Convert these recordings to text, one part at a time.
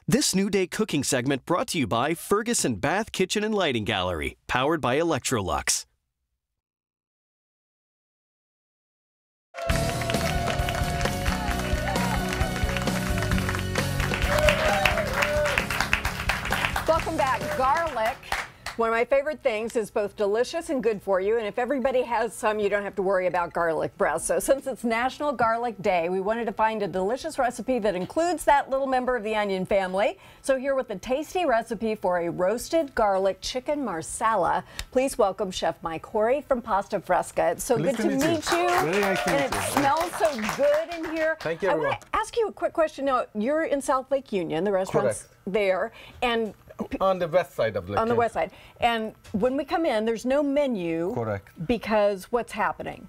This New Day cooking segment brought to you by Ferguson Bath Kitchen and Lighting Gallery, powered by Electrolux. Welcome back. Garlic, one of my favorite things, is both delicious and good for you. And if everybody has some, you don't have to worry about garlic breath. So since it's National Garlic Day, we wanted to find a delicious recipe that includes that little member of the onion family. So here with a tasty recipe for a roasted garlic chicken marsala, please welcome Chef Mike Hoori from Pasta Freska. It's so good to meet you. Very nice to meet And you. it smells so good in here. Thank you, I everyone. want to ask you a quick question. Now, you're in South Lake Union, the restaurant's Correct. there, and On the west side of Lake on the Union. west side. And when we come in, there's no menu. Correct. Because what's happening?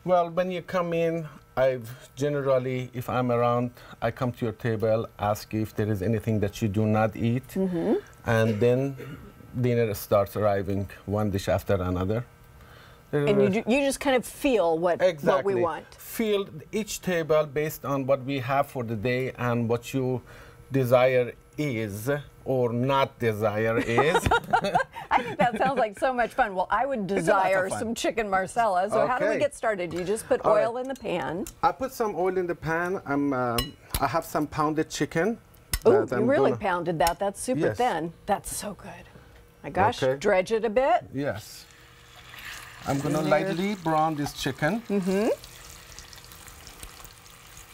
Well, when you come in, I've generally, if I'm around, I come to your table, ask you if there is anything that you do not eat, and then dinner starts arriving one dish after another. And you just kind of feel what we want. Feel each table based on what we have for the day and what you desire is or not desire is. I think that sounds like so much fun. Well, I would desire some chicken marsala. So how do we Okay. get started? You just put All oil right. in the pan. I put some oil in the pan. I have some pounded chicken. Oh, that you I'm really gonna- pounded that. That's super Yes. thin. That's so good. My gosh, Okay. dredge it a bit. Yes. I'm gonna there. lightly brown this chicken.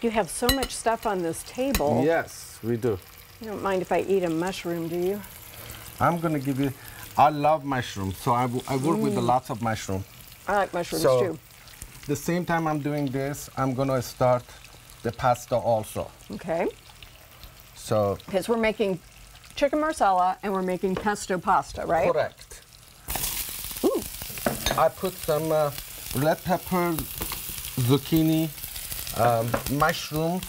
You have so much stuff on this table. Yes, we do. You don't mind if I eat a mushroom, do you? I'm gonna give you, I love mushrooms, so I work with lots of mushroom. I like mushrooms So, too. the same time I'm doing this, I'm gonna start the pasta also. Okay. So, Because we're making chicken marsala and we're making pesto pasta, right? correct. Ooh. I put some red pepper, zucchini, mushrooms.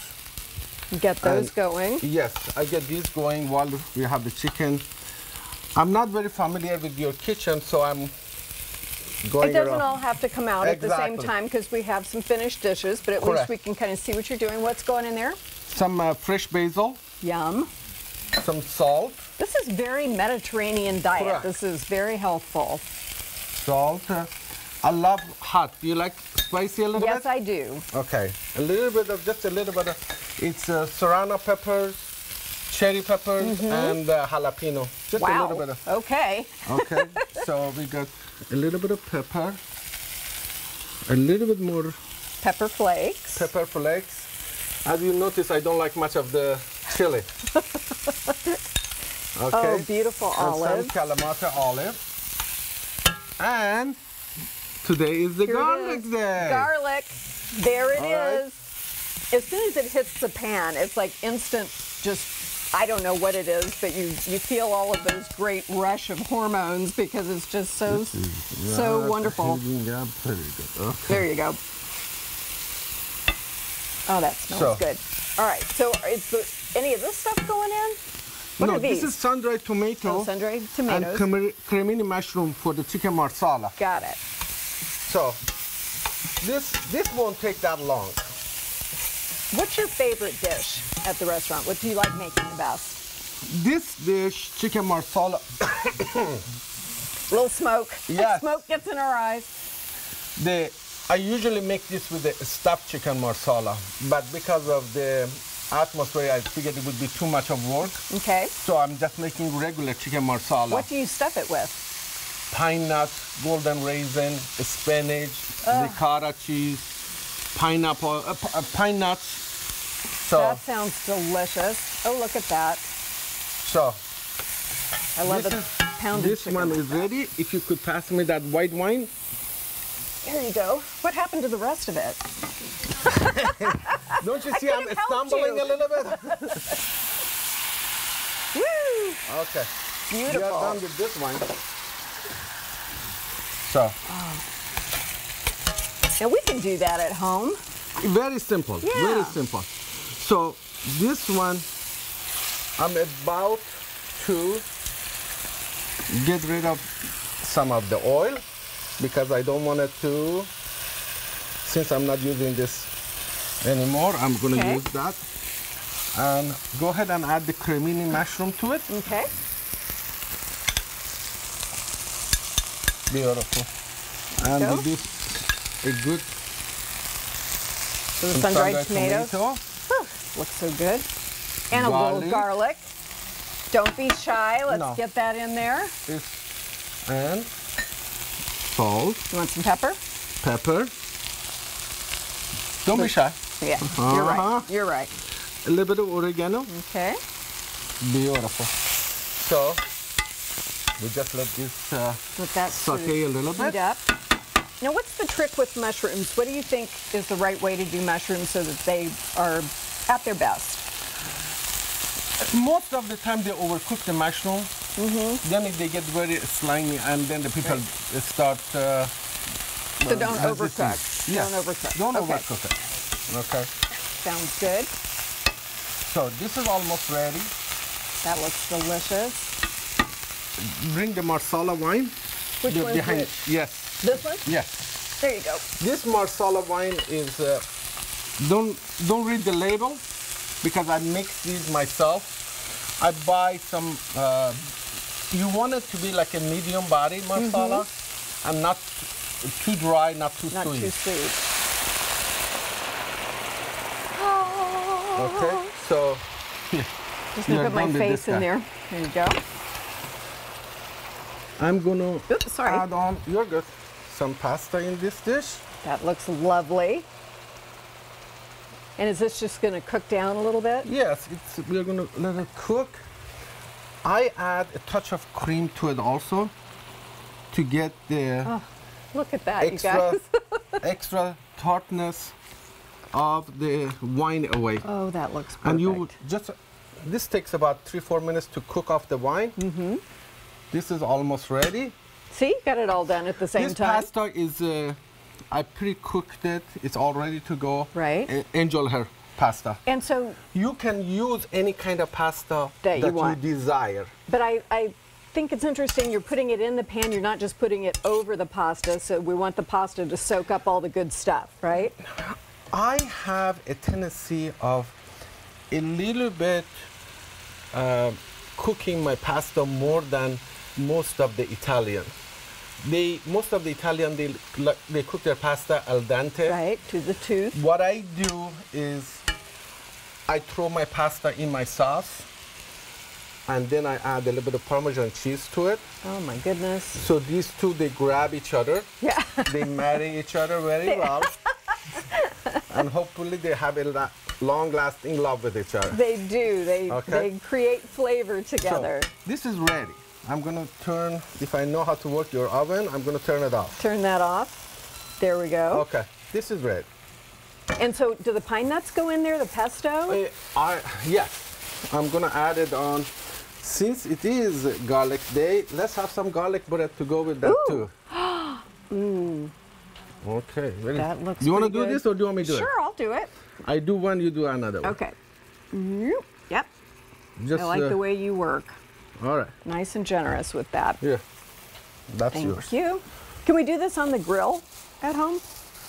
Get those And- going. Yes, I get these going while we have the chicken. I'm not very familiar with your kitchen, so I'm going It doesn't around. all have to come out at the same Exactly. time because we have some finished dishes, but at least Correct. we can kind of see what you're doing. What's going in there? Some fresh basil, Yum. some salt, This is very Mediterranean diet. Correct. This is very healthful. salt. I love hot. Do you like spicy a little Yes, bit? I do. Okay, just a little bit of, it's serrano peppers, cherry peppers, and jalapeno. Just a Wow. little bit of. Okay. Okay, so we got a little bit of pepper, a little bit more Pepper flakes. pepper flakes. As you notice, I don't like much of the chili. Okay. Oh, beautiful And olive. some Kalamata olive. And today is the Here it garlic is. day. Garlic. There it All right. is. As soon as it hits the pan, it's like instant, just, I don't know what it is, but you feel all of those great rush of hormones because it's just so wonderful. Heating up. Very good. Okay. There you go. Oh, that smells So- good. All right, so is any of this stuff going in? What No, are these? this is sun-dried tomato Oh, sun-dried tomatoes. and cremini mushroom for the chicken marsala. Got it. So this won't take that long. What's your favorite dish at the restaurant? What do you like making the best? This dish, chicken marsala, Little smoke. Yes. Smoke gets in our eyes. I usually make this with the stuffed chicken marsala, but because of the atmosphere, I figured it would be too much of work. Okay. So I'm just making regular chicken marsala. What do you stuff it with? Pine nuts, golden raisin, spinach, ricotta cheese, pineapple, pine nuts. So, That sounds delicious. Oh, look at that. so I love this the is- pounded this chicken. one is ready. If you could pass me that white wine. There you go. What happened to the rest of it? Don't you see could I'm have helped stumbling you. a little bit? Woo! Okay. Beautiful. We are done with this one. So, Now we can do that at home. very simple, Yeah. very simple. So, this one, I'm about to get rid of some of the oil because I don't want it to, since I'm not using this anymore, I'm going to Okay. use that. And go ahead and add the cremini mushroom to it. Okay. Beautiful. And go. we do a good So the sun-dried tomatoes. tomato. Oh, looks so good. And a little garlic. Don't be shy. Let's get that in there. And salt. You want some pepper? Pepper. Don't be shy. Yeah, you're right. You're right. A little bit of oregano. Okay. Beautiful. So we just let this Let that saute a little bit. heat up. Now, what's the trick with mushrooms? What do you think is the right way to do mushrooms so that they are at their best? Most of the time they overcook the mushroom. Then they get very slimy, and then the people start. So don't overcook. Yes. Don't overcook. Don't Okay. overcook it. Okay. Sounds good. So this is almost ready. That looks delicious. Bring the marsala wine. Which one's behind? which? Yes. This one? Yes. There you go. This marsala wine is. Don't read the label, because I mix these myself. I buy some. You want it to be like a medium body marsala, and not too dry, not too Not sweet. too sweet. Okay, so Just gonna You're put my done with face this in guy. there. There you go. I'm gonna Oops, sorry. add on. You're good. Some pasta in this dish. That looks lovely. And is this just gonna cook down a little bit? Yes, we're gonna let it cook. I add a touch of cream to it also to get the Oh, look at that, extra you guys. extra tartness of the wine away. Oh, that looks perfect. And you just, this takes about 3-4 minutes to cook off the wine. This is almost ready. See, got it all done at the same This time. pasta is, I pre-cooked it. It's all ready to go. Right. Angel hair pasta. And so, You can use any kind of pasta That you want. desire. but I think it's interesting you're putting it in the pan, you're not just putting it over the pasta, so we want the pasta to soak up all the good stuff, right? I have a tendency of a little bit cooking my pasta more than most of the Italian. Most of the Italian, they cook their pasta al dente. Right, to the tooth. What I do is I throw my pasta in my sauce, and then I add a little bit of Parmesan cheese to it. Oh my goodness. So these two, they grab each other. Yeah. They marry each other very well. And hopefully they have a long-lasting love with each other. They do. They Okay. create flavor together. So this is ready. I'm gonna turn, if I know how to work your oven, I'm gonna turn it off. Turn that off. There we go. Okay, this is ready. And so do the pine nuts go in there, the pesto? Yes, I'm gonna add it on. Since it is garlic day, let's have some garlic bread to go with that too. Okay, ready? That looks You wanna pretty do good. this or do you want me to do it? Sure, I'll do it. I do one, you do another one. Okay. Yep. Just, I like the way you work. All right, Nice and generous with that. here. That's Thank yours. you. Can we do this on the grill at home?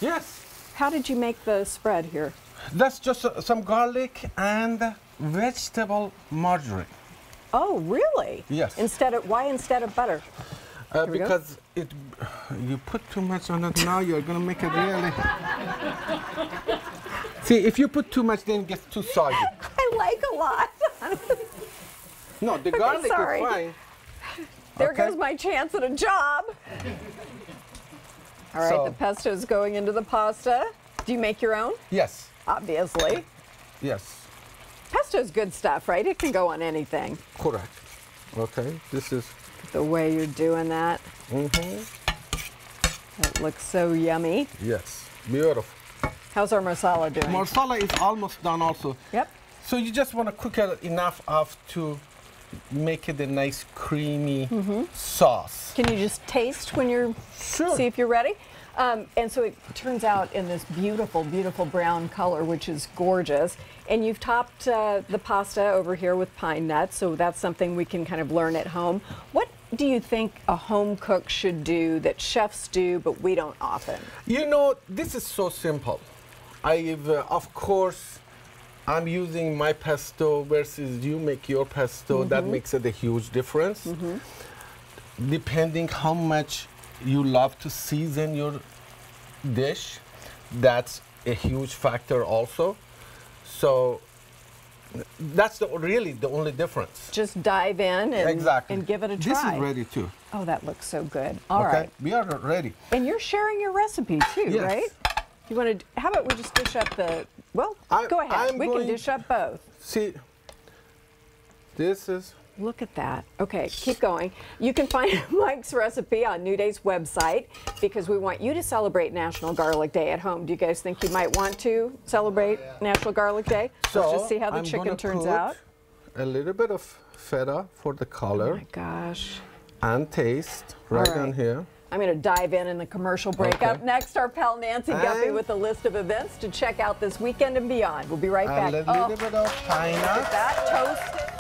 Yes. How did you make the spread here? That's just some garlic and vegetable margarine. Oh, really? Yes. Why instead of butter? we go. Because you put too much on it now, you're gonna make it really. See, if you put too much, then it gets too soggy. I like a lot. No, the garlic sorry. is fine. There Okay. goes my chance at a job. All right, So- the pesto's going into the pasta. Do you make your own? Yes, Obviously. yes, Pesto's good stuff, right? It can go on anything. correct. Okay, this is. The way you're doing that. That looks so yummy. Yes, beautiful. How's our marsala doing? Marsala is almost done also. Yep. So you just want to cook it enough of to make it a nice creamy sauce. Can you just taste when you're, Sure. see if you're ready? And so it turns out in this beautiful, beautiful brown color, which is gorgeous. And you've topped the pasta over here with pine nuts, so that's something we can kind of learn at home. What do you think a home cook should do that chefs do, but we don't often? You know, this is so simple. Of course, I'm using my pesto versus you make your pesto. That makes it a huge difference. Depending how much you love to season your dish, that's a huge factor also. So that's really the only difference. Just dive in and, exactly. and give it a try. This is ready too. Oh, that looks so good. All right. We are ready. And you're sharing your recipe too, Yes. right? You want to? How about we just dish up the? Well, go ahead. We can dish up both. See, this is. Look at that. Okay, keep going. You can find Mike's recipe on New Day's website because we want you to celebrate National Garlic Day at home. Do you guys think you might want to celebrate National Garlic Day? So let's just see how the I'm chicken turns put out. A little bit of feta for the color. Oh my gosh. And taste right on here. I'm going to dive in the commercial break. Okay. Up next, our pal Nancy Guppy with a list of events to check out this weekend and beyond. We'll be right back. A little bit of china. Look at that toast.